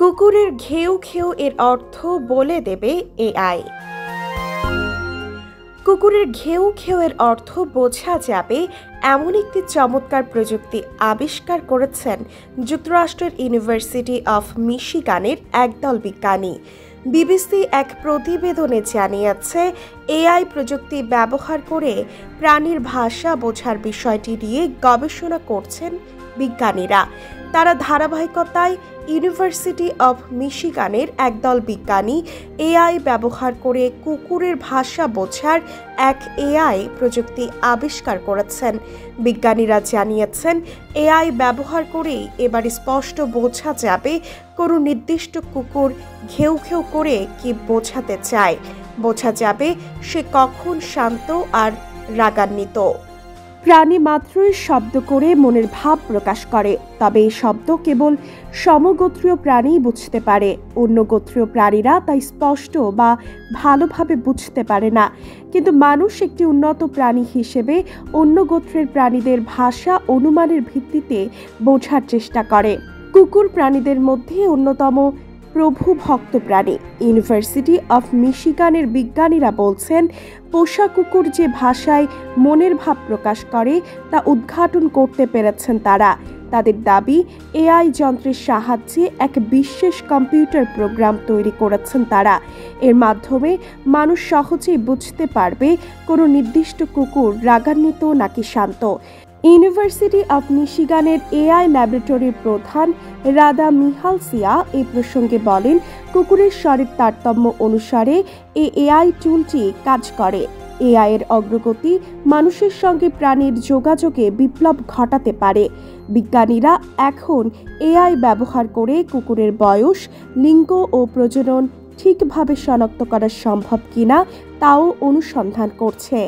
কুকুরের ঘেউ ঘেউ এর অর্থ বলে দেবে এআই। কুকুরের ঘেউ ঘেউ এর অর্থ বোঝা যাবে এমন একটি চমৎকার প্রযুক্তি আবিষ্কার করেছেন যুক্তরাষ্ট্রের ইউনিভার্সিটি অফ মিশিগানের একদল বিজ্ঞানী। বিবিসি এক প্রতিবেদনে জানিয়েছে, এআই প্রযুক্তি ব্যবহার করে প্রাণীর ভাষা বোঝার বিষয়টি নিয়ে গবেষণা করছেন বিজ্ঞানীরা। তারা ধারাবাহিকতায় ইউনিভার্সিটি অফ মিশিগানের একদল বিজ্ঞানী এআই ব্যবহার করে কুকুরের ভাষা বোঝার এক এআই প্রযুক্তি আবিষ্কার করেছেন। বিজ্ঞানীরা জানিয়েছেন, এআই ব্যবহার করেই এবার স্পষ্ট বোঝা যাবে কোনো নির্দিষ্ট কুকুর ঘেউ ঘেউ করে কি বোঝাতে চায়। বোঝা যাবে সে কখন শান্ত আর রাগান্বিত। প্রাণী মাত্রই শব্দ করে মনের ভাব প্রকাশ করে, তবে এই শব্দ কেবল সমগোত্রীয় প্রাণীই বুঝতে পারে। অন্য গোত্রীয় প্রাণীরা তাই স্পষ্ট বা ভালোভাবে বুঝতে পারে না। কিন্তু মানুষ একটি উন্নত প্রাণী হিসেবে অন্য গোত্রের প্রাণীদের ভাষা অনুমানের ভিত্তিতে বোঝার চেষ্টা করে। কুকুর প্রাণীদের মধ্যে অন্যতম প্রভু ভক্ত প্রাণী। ইউনিভার্সিটি অফ মিশিগানের বিজ্ঞানীরা বলছেন, পোষা কুকুর যে ভাষায় মনের ভাব প্রকাশ করে তা উদ্ঘাটন করতে পেরেছেন তারা। তাদের দাবি, এআই যন্ত্রের সাহায্যে এক বিশেষ কম্পিউটার প্রোগ্রাম তৈরি করেছেন তারা। এর মাধ্যমে মানুষ সহজেই বুঝতে পারবে কোনো নির্দিষ্ট কুকুর রাগান্বিত নাকি শান্ত। ইউনিভার্সিটি অফ মিশিগানের এআই ল্যাবরেটরির প্রধান রাদা মিহালসিয়া এই প্রসঙ্গে বলেন, কুকুরের স্বরের তারতম্য অনুসারে এই এআই টুলটি কাজ করে। এআই এর অগ্রগতি মানুষের সঙ্গে প্রাণীর যোগাযোগে বিপ্লব ঘটাতে পারে। বিজ্ঞানীরা এখন এআই ব্যবহার করে কুকুরের বয়স, লিঙ্গ ও প্রজনন ঠিকভাবে শনাক্ত করা সম্ভব কিনা তাও অনুসন্ধান করছে।